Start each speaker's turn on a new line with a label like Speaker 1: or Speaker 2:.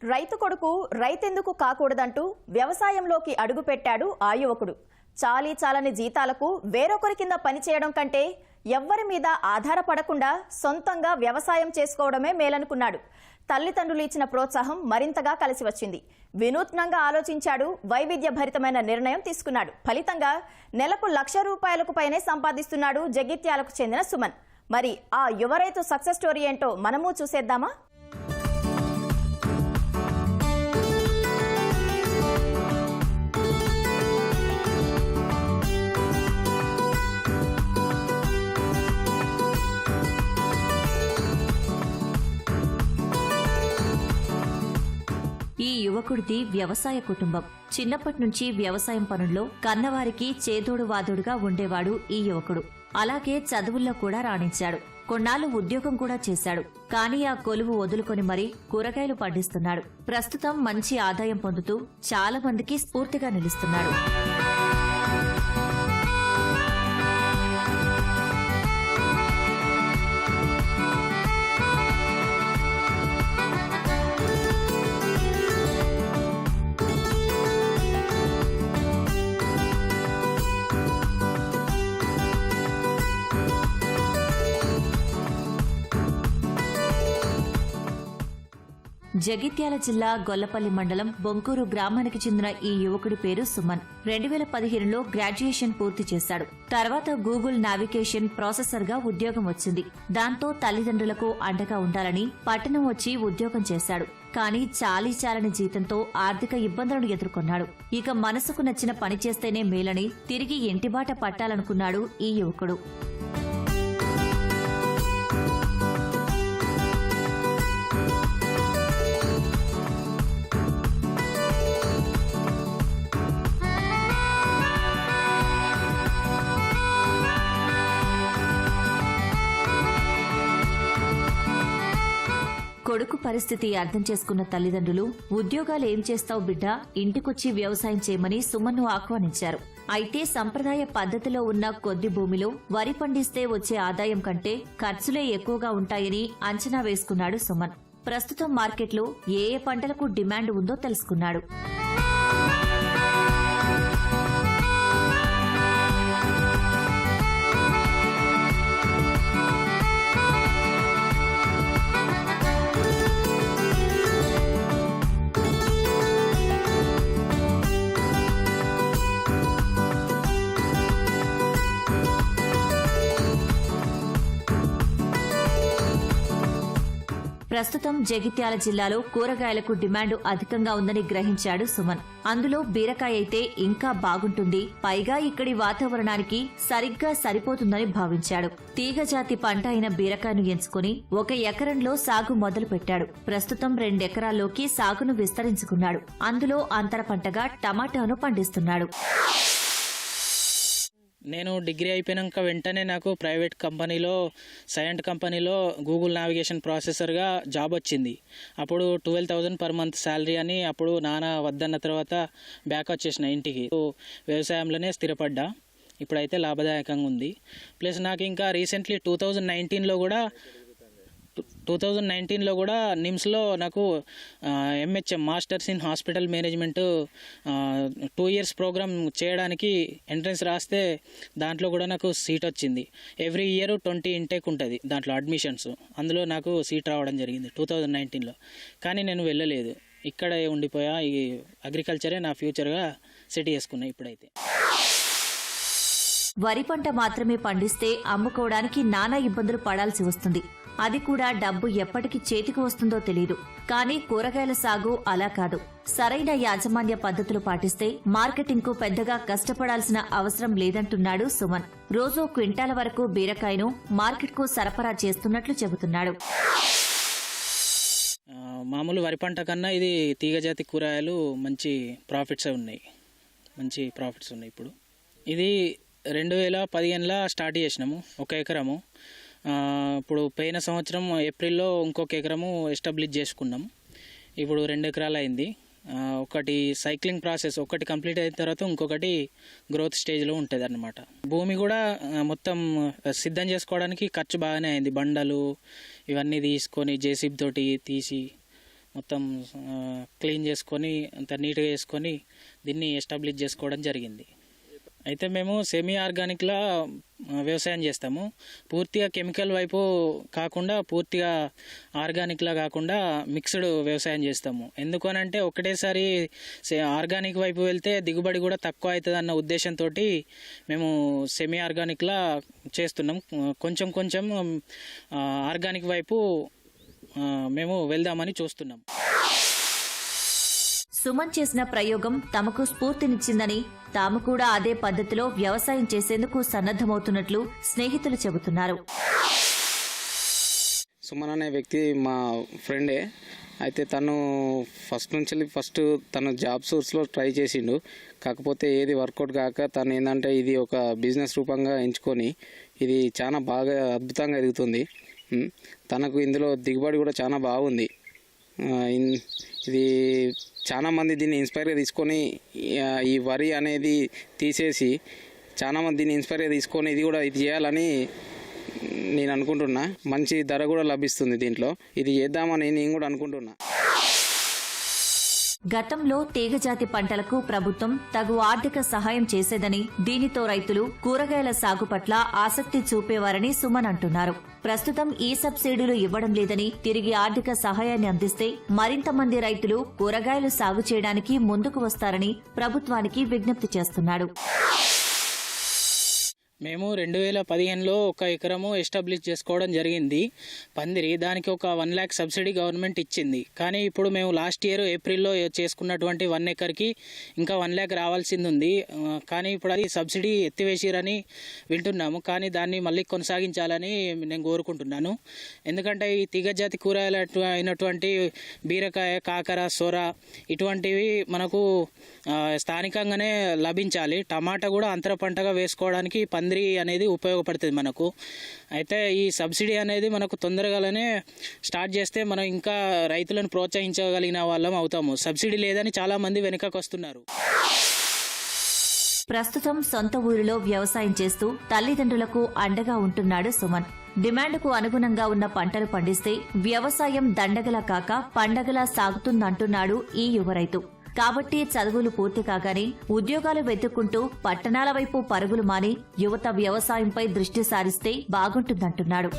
Speaker 1: రైతు కొడుకు రైతెందుకు కాకూడదంటూ వ్యవసాయంలోకి అడుగుపెట్టాడు ఆ యువకుడు. చాలీ చాలని జీతాలకు వేరొకరి కింద పనిచేయడం కంటే ఎవ్వరి మీద ఆధారపడకుండా సొంతంగా వ్యవసాయం చేసుకోవడమే మేలనుకున్నాడు. తల్లిదండ్రులు ఇచ్చిన ప్రోత్సాహం మరింతగా కలిసి వచ్చింది. వినూత్నంగా ఆలోచించాడు, వైవిధ్యభరితమైన నిర్ణయం తీసుకున్నాడు. ఫలితంగా నెలకు ₹1,00,000 పైనే సంపాదిస్తున్నాడు జగిత్యాలకు చెందిన సుమన్. మరి ఆ యువ రైతు సక్సెస్ స్టోరీ ఏంటో మనము చూసేద్దామా?
Speaker 2: ఈ యువకుడిది వ్యవసాయ కుటుంబం. చిన్నప్పటి నుంచి వ్యవసాయం పనుల్లో కన్నవారికి చేదోడు వాదోడుగా ఉండేవాడు ఈ యువకుడు. అలాగే చదువుల్లో కూడా రాణించాడు. కొన్నాళ్లు ఉద్యోగం కూడా చేశాడు. కానీ ఆ కొలువు వదులుకొని మరీ కూరగాయలు పండిస్తున్నాడు. ప్రస్తుతం మంచి ఆదాయం పొందుతూ చాలా మందికి స్ఫూర్తిగా నిలుస్తున్నాడు. జగిత్యాల జిల్లా గొల్లపల్లి మండలం బొంకూరు గ్రామానికి చెందిన ఈ యువకుడి పేరు సుమన్. 2015లో గ్రాడ్యుయేషన్ పూర్తి చేశాడు. తర్వాత గూగుల్ నావిగేషన్ ప్రాసెసర్ గా ఉద్యోగం వచ్చింది. దాంతో తల్లిదండ్రులకు అండగా ఉండాలని పట్టణం వచ్చి ఉద్యోగం చేశాడు. కానీ చాలని జీతంతో ఆర్థిక ఇబ్బందులను ఎదుర్కొన్నాడు. ఇక మనసుకు నచ్చిన పని చేస్తేనే మేలని తిరిగి ఇంటిబాట పట్టాలనుకున్నాడు ఈ యువకుడు. కొడుకు పరిస్థితి అర్థం చేసుకున్న తల్లిదండ్రులు ఉద్యోగాలు ఏం చేస్తావు బిడ్డా, ఇంటికొచ్చి వ్యవసాయం చేయమని సుమన్ను ఆహ్వానించారు. అయితే సంప్రదాయ పద్ధతిలో ఉన్న కొద్ది భూమిలో వరి పండిస్తే వచ్చే ఆదాయం కంటే ఖర్చులే ఎక్కువగా ఉంటాయని అంచనా వేసుకున్నాడు సుమన్. ప్రస్తుతం మార్కెట్లో ఏ పంటలకు డిమాండ్ ఉందో తెలుసుకున్నాడు. ప్రస్తుతం జగిత్యాల జిల్లాలో కూరగాయలకు డిమాండ్ అధికంగా ఉందని గ్రహించాడు సుమన్. అందులో బీరకాయ అయితే ఇంకా బాగుంటుంది, పైగా ఇక్కడి వాతావరణానికి సరిగ్గా సరిపోతుందని భావించాడు. తీగజాతి పంట అయిన బీరకాయను ఎంచుకుని 1 ఎకరంలో సాగు మొదలుపెట్టాడు. ప్రస్తుతం 2 ఎకరాల్లోకి సాగును విస్తరించుకున్నాడు. అందులో అంతర పంటగా టమాటాను పండిస్తున్నాడు.
Speaker 3: నేను డిగ్రీ అయిపోయినాక వెంటనే నాకు ప్రైవేట్ కంపెనీలో సైలెంట్ కంపెనీలో గూగుల్ నావిగేషన్ ప్రాసెసర్గా జాబ్ వచ్చింది. అప్పుడు 12,000 పర్ మంత్ శాలరీ అని అప్పుడు నాన్న వద్దన్న తర్వాత బ్యాక్ వచ్చేసిన ఇంటికి. వ్యవసాయంలోనే స్థిరపడ్డా. ఇప్పుడైతే లాభదాయకంగా ఉంది. ప్లస్ నాకు ఇంకా రీసెంట్లీ 2019లో కూడా నిమ్స్లో నాకు MHM masters in hospital management 2 years programme చేయడానికి ఎంట్రన్స్ రాస్తే దాంట్లో కూడా నాకు సీట్ వచ్చింది. ఎవ్రీ ఇయర్ 20 ఇంటేక్ ఉంటుంది దాంట్లో అడ్మిషన్స్. అందులో నాకు సీట్ రావడం జరిగింది 2019లో. కానీ నేను వెళ్ళలేదు, ఇక్కడే ఉండిపోయా. ఈ అగ్రికల్చరే నా ఫ్యూచర్గా సెట్ చేసుకున్నా. ఇప్పుడైతే
Speaker 2: వరి పంట మాత్రమే పండిస్తే అమ్ముకోవడానికి నానా ఇబ్బందులు పడాల్సి వస్తుంది. అది కూడా డబ్బు ఎప్పటికి చేతికి వస్తుందో తెలీదు. కానీ కూరగాయల సాగు అలా కాదు. సరైన యాజమాన్య పద్ధతులు పాటిస్తే మార్కెటింగ్ కు పెద్దగా కష్టపడాల్సిన అవసరం లేదంటున్నాడు సుమన్. రోజూ క్వింటాల వరకు బీరకాయను మార్కెట్కు సరఫరా చేస్తున్నట్లు చెబుతున్నాడు.
Speaker 3: మామూలు వరి పంట కన్నా ఇది తీగజాతి కూరగాయలు మంచి ప్రాఫిట్స్ ఉన్నాయి. ఇప్పుడు ఇది 2015లో స్టార్ట్ చేసినాము 1 ఎకరము. ఇప్పుడు పోయిన సంవత్సరం ఏప్రిల్లో ఇంకొక ఎకరము ఎస్టాబ్లిష్ చేసుకున్నాం. ఇప్పుడు 2 ఎకరాలు అయింది. ఒకటి సైక్లింగ్ ప్రాసెస్, ఒకటి కంప్లీట్ అయిన తర్వాత ఇంకొకటి గ్రోత్ స్టేజ్లో ఉంటుంది అన్నమాట. భూమి కూడా మొత్తం సిద్ధం చేసుకోవడానికి ఖర్చు బాగానే అయింది. బండలు ఇవన్నీ తీసుకొని జేసీబీ తోటి తీసి మొత్తం క్లీన్ చేసుకొని అంత నీట్గా చేసుకొని దీన్ని ఎస్టాబ్లిష్ చేసుకోవడం జరిగింది. అయితే మేము సెమీ ఆర్గానిక్లా వ్యవసాయం చేస్తాము. పూర్తిగా కెమికల్ వైపు కాకుండా పూర్తిగా ఆర్గానిక్లా కాకుండా మిక్స్డ్ వ్యవసాయం చేస్తాము. ఎందుకు అనంటే ఒకటేసారి ఆర్గానిక్ వైపు వెళ్తే దిగుబడి కూడా తక్కువ అవుతుంది అన్న ఉద్దేశంతో మేము సెమీ ఆర్గానిక్లా చేస్తున్నాం. కొంచెం కొంచెం ఆర్గానిక్ వైపు మేము వెళ్దామని చూస్తున్నాం.
Speaker 2: సుమన్ చేసిన ప్రయోగం తమకు స్ఫూర్తినిచ్చిందని, తాము కూడా అదే పద్ధతిలో వ్యవసాయం చేసేందుకు సన్నద్దమవుతున్నట్లు స్నేహితులు చెబుతున్నారు.
Speaker 4: సుమన్ అనే వ్యక్తి మా ఫ్రెండే. అయితే తను ఫస్ట్ తను జాబ్ సోర్స్లో ట్రై చేసిండు. కాకపోతే ఏది వర్కౌట్ కాక తను ఏంటంటే ఇది ఒక బిజినెస్ రూపంగా ఎంచుకొని ఇది చాలా బాగా అద్భుతంగా ఎదుగుతుంది. తనకు ఇందులో దిగుబడి కూడా చాలా బాగుంది. ఇది చాలామంది దీన్ని ఇన్స్పైర్గా తీసుకొని ఈ వరి అనేది తీసేసి చాలామంది దీన్ని ఇన్స్పైర్గా తీసుకొని ఇది చేయాలని నేను అనుకుంటున్నా. మంచి ధర కూడా లభిస్తుంది దీంట్లో. ఇది చేద్దామని నేను కూడా అనుకుంటున్నా.
Speaker 2: గతంలో తీగజాతి పంటలకు ప్రభుత్వం తగు ఆర్థిక సహాయం చేసేదని, దీనితో రైతులు కూరగాయల సాగు పట్ల ఆసక్తి చూపేవారని సుమన్ అంటున్నారు. ప్రస్తుతం ఈ సబ్సిడీలు ఇవ్వడం లేదని, తిరిగి ఆర్థిక సహాయాన్ని అందిస్తే మరింత మంది రైతులు కూరగాయలు సాగు చేయడానికి ముందుకు వస్తారని ప్రభుత్వానికి విజ్ఞప్తి చేస్తున్నాడు.
Speaker 3: మేము 2015లో 1 ఎకరము ఎస్టాబ్లిష్ చేసుకోవడం జరిగింది పందిరి. దానికి ఒక 1 lakh సబ్సిడీ గవర్నమెంట్ ఇచ్చింది. కానీ ఇప్పుడు మేము లాస్ట్ ఇయర్ ఏప్రిల్లో చేసుకున్నటువంటి 1 ఎకర్కి ఇంకా 1 lakh రావాల్సింది ఉంది. కానీ ఇప్పుడు అది సబ్సిడీ ఎత్తివేసిరని వింటున్నాము. కానీ దాన్ని మళ్ళీ కొనసాగించాలని నేను కోరుకుంటున్నాను. ఎందుకంటే ఈ తీగజాతి కూరగాయలు అయినటువంటి బీరకాయ, కాకర, సొర ఇటువంటివి మనకు స్థానికంగానే లభించాలి. టమాటా కూడా అంతర పంటగా వేసుకోవడానికి పందిరి అనేది ఉపయోగపడుతుంది మనకు. అయితే ఈ సబ్సిడీ అనేది మనకు తొందరగానే స్టార్ట్ చేస్తే మనం ఇంకా రైతులను ప్రోత్సహించగలిగిన వాళ్ళం అవుతాము. సబ్సిడీ లేదని చాలా మంది వెనుకకు వస్తున్నారు.
Speaker 2: ప్రస్తుతం సొంత ఊరిలో వ్యవసాయం చేస్తూ తల్లిదండ్రులకు అండగా ఉంటున్నాడు సుమన్. డిమాండ్కు అనుగుణంగా ఉన్న పంటలు పండిస్తే వ్యవసాయం దండగలా కాక పండగలా సాగుతుందంటున్నాడు ఈ యువ రైతు. కాబట్టి చదువులు పూర్తి కాగానే ఉద్యోగాలు వెతుక్కుంటూ పట్టణాల వైపు పరుగులు మాని యువత వ్యవసాయంపై దృష్టి సారిస్తే బాగుంటుందంటున్నాడు.